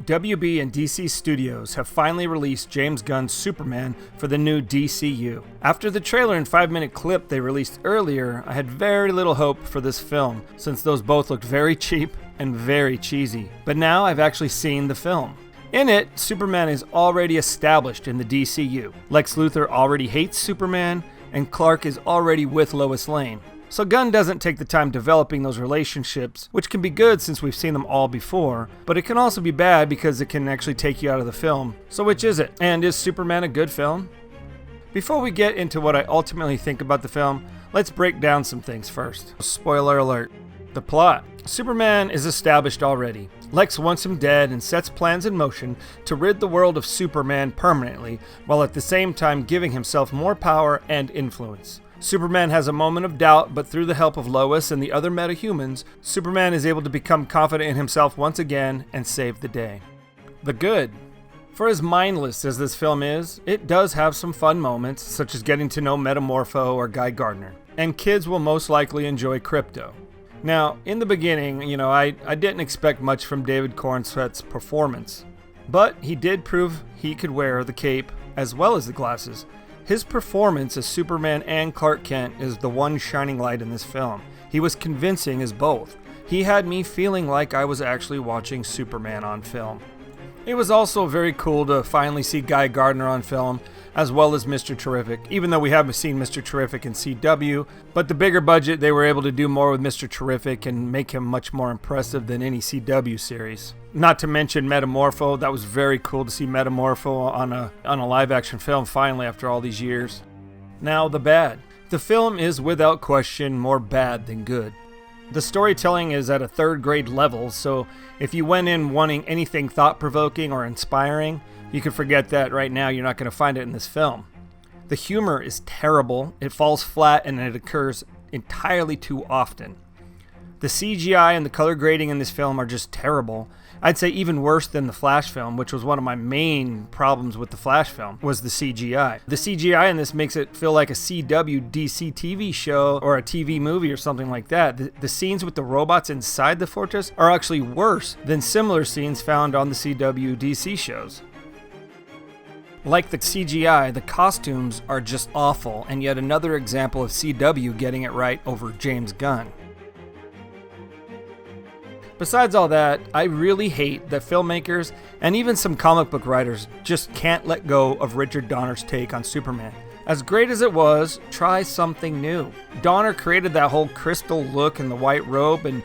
WB and DC Studios have finally released James Gunn's Superman for the new DCU. After the trailer and 5-minute clip they released earlier, I had very little hope for this film, since those both looked very cheap and very cheesy. But now I've actually seen the film. In it, Superman is already established in the DCU. Lex Luthor already hates Superman, and Clark is already with Lois Lane. So Gunn doesn't take the time developing those relationships, which can be good since we've seen them all before, but it can also be bad because it can actually take you out of the film. So which is it? And is Superman a good film? Before we get into what I ultimately think about the film, let's break down some things first. Spoiler alert. The plot. Superman is established already. Lex wants him dead and sets plans in motion to rid the world of Superman permanently, while at the same time giving himself more power and influence. Superman has a moment of doubt, but through the help of Lois and the other metahumans, Superman is able to become confident in himself once again and save the day. The good. For as mindless as this film is, it does have some fun moments, such as getting to know Metamorpho or Guy Gardner. And kids will most likely enjoy Krypto. Now, in the beginning, I didn't expect much from David Cornsweet's performance. But he did prove he could wear the cape as well as the glasses. His performance as Superman and Clark Kent is the one shining light in this film. He was convincing as both. He had me feeling like I was actually watching Superman on film. It was also very cool to finally see Guy Gardner on film, as well as Mr. Terrific, even though we haven't seen Mr. Terrific in CW, but the bigger budget, they were able to do more with Mr. Terrific and make him much more impressive than any CW series. Not to mention Metamorpho. That was very cool to see Metamorpho on a live-action film finally after all these years. Now, the bad. The film is without question more bad than good. The storytelling is at a third-grade level, so if you went in wanting anything thought-provoking or inspiring, you can forget that right now. You're not going to find it in this film. The humor is terrible, it falls flat, and it occurs entirely too often. The CGI and the color grading in this film are just terrible. I'd say even worse than the Flash film, which was one of my main problems with the Flash film, was the CGI. The CGI in this makes it feel like a CW DC TV show or a TV movie or something like that. The scenes with the robots inside the fortress are actually worse than similar scenes found on the CW DC shows. Like the CGI, the costumes are just awful, and yet another example of CW getting it right over James Gunn. Besides all that, I really hate that filmmakers and even some comic book writers just can't let go of Richard Donner's take on Superman. As great as it was, try something new. Donner created that whole crystal look and the white robe, and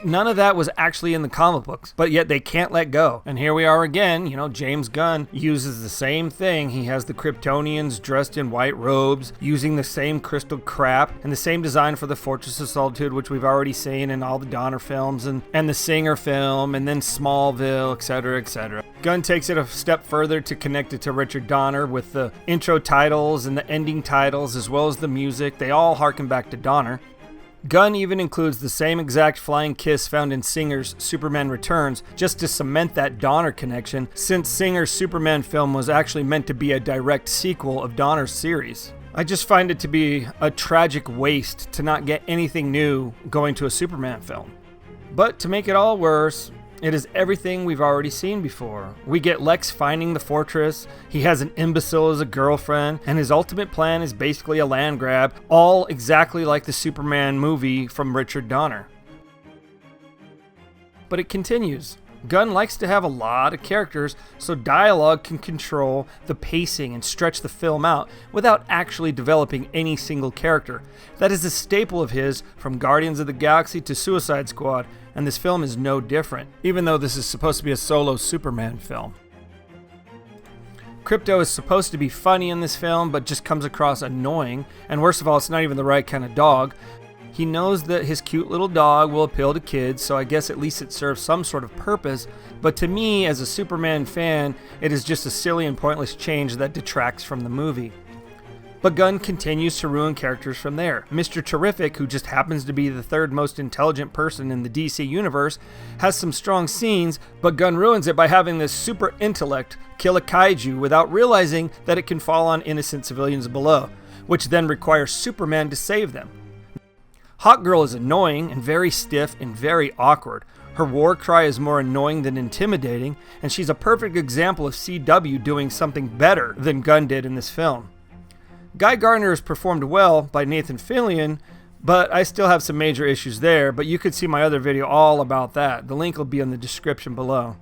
none of that was actually in the comic books, but yet they can't let go. And here we are again, James Gunn uses the same thing. He has the Kryptonians dressed in white robes, using the same crystal crap, and the same design for the Fortress of Solitude, which we've already seen in all the Donner films, and the Singer film, and then Smallville, etc., etc. Gunn takes it a step further to connect it to Richard Donner with the intro titles and the ending titles, as well as the music. They all harken back to Donner. Gunn even includes the same exact flying kiss found in Singer's Superman Returns, just to cement that Donner connection, since Singer's Superman film was actually meant to be a direct sequel of Donner's series. I just find it to be a tragic waste to not get anything new going to a Superman film. But to make it all worse, it is everything we've already seen before. We get Lex finding the fortress, he has an imbecile as a girlfriend, and his ultimate plan is basically a land grab, all exactly like the Superman movie from Richard Donner. But it continues. Gunn likes to have a lot of characters, so dialogue can control the pacing and stretch the film out without actually developing any single character. That is a staple of his from Guardians of the Galaxy to Suicide Squad, and this film is no different, even though this is supposed to be a solo Superman film. Krypto is supposed to be funny in this film, but just comes across annoying, and worst of all, it's not even the right kind of dog. He knows that his cute little dog will appeal to kids, so I guess at least it serves some sort of purpose, but to me, as a Superman fan, it is just a silly and pointless change that detracts from the movie. But Gunn continues to ruin characters from there. Mr. Terrific, who just happens to be the third most intelligent person in the DC universe, has some strong scenes, but Gunn ruins it by having this super intellect kill a kaiju without realizing that it can fall on innocent civilians below, which then requires Superman to save them. Hawkgirl is annoying and very stiff and very awkward. Her war cry is more annoying than intimidating, and she's a perfect example of CW doing something better than Gunn did in this film. Guy Gardner is performed well by Nathan Fillion, but I still have some major issues there, but you could see my other video all about that. The link will be in the description below.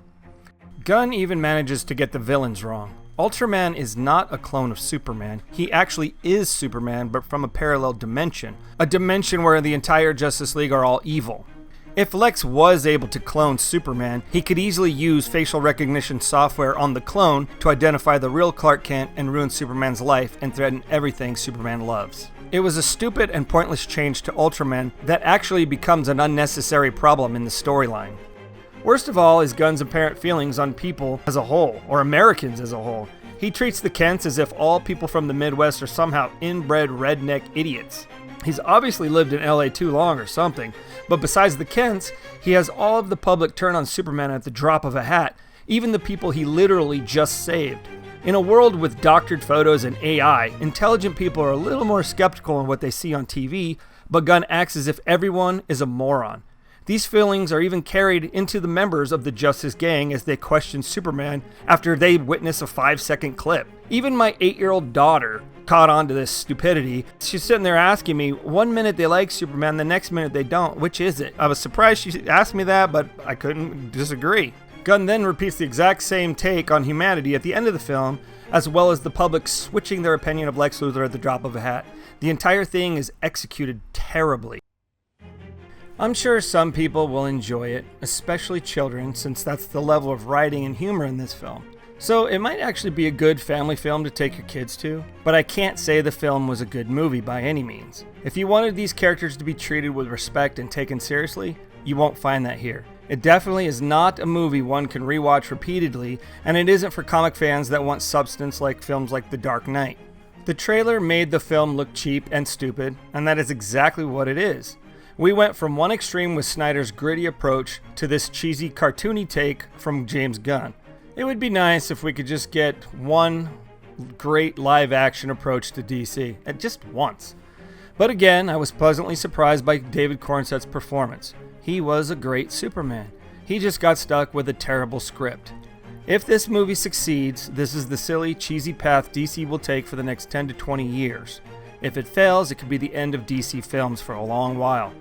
Gunn even manages to get the villains wrong. Ultraman is not a clone of Superman. He actually is Superman, but from a parallel dimension. A dimension where the entire Justice League are all evil. If Lex was able to clone Superman, he could easily use facial recognition software on the clone to identify the real Clark Kent and ruin Superman's life and threaten everything Superman loves. It was a stupid and pointless change to Ultraman that actually becomes an unnecessary problem in the storyline. Worst of all is Gunn's apparent feelings on people as a whole, or Americans as a whole. He treats the Kents as if all people from the Midwest are somehow inbred redneck idiots. He's obviously lived in LA too long or something, but besides the Kents, he has all of the public turn on Superman at the drop of a hat, even the people he literally just saved. In a world with doctored photos and AI, intelligent people are a little more skeptical on what they see on TV, but Gunn acts as if everyone is a moron. These feelings are even carried into the members of the Justice Gang as they question Superman after they witness a 5-second clip. Even my 8-year-old daughter caught on to this stupidity. She's sitting there asking me, one minute they like Superman, the next minute they don't. Which is it? I was surprised she asked me that, but I couldn't disagree. Gunn then repeats the exact same take on humanity at the end of the film, as well as the public switching their opinion of Lex Luthor at the drop of a hat. The entire thing is executed terribly. I'm sure some people will enjoy it, especially children, since that's the level of writing and humor in this film. So it might actually be a good family film to take your kids to, but I can't say the film was a good movie by any means. If you wanted these characters to be treated with respect and taken seriously, you won't find that here. It definitely is not a movie one can rewatch repeatedly, and it isn't for comic fans that want substance like films like The Dark Knight. The trailer made the film look cheap and stupid, and that is exactly what it is. We went from one extreme with Snyder's gritty approach to this cheesy, cartoony take from James Gunn. It would be nice if we could just get one great live-action approach to DC, and just once. But again, I was pleasantly surprised by David Cornsett's performance. He was a great Superman. He just got stuck with a terrible script. If this movie succeeds, this is the silly, cheesy path DC will take for the next 10 to 20 years. If it fails, it could be the end of DC films for a long while.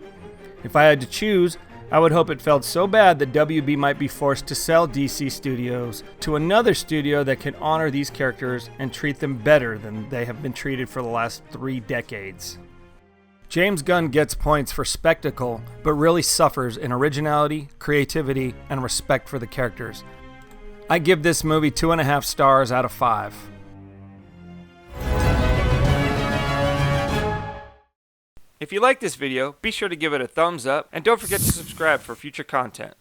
If I had to choose, I would hope it felt so bad that WB might be forced to sell DC Studios to another studio that can honor these characters and treat them better than they have been treated for the last 3 decades. James Gunn gets points for spectacle, but really suffers in originality, creativity, and respect for the characters. I give this movie 2.5 stars out of 5. If you like this video, be sure to give it a thumbs up and don't forget to subscribe for future content.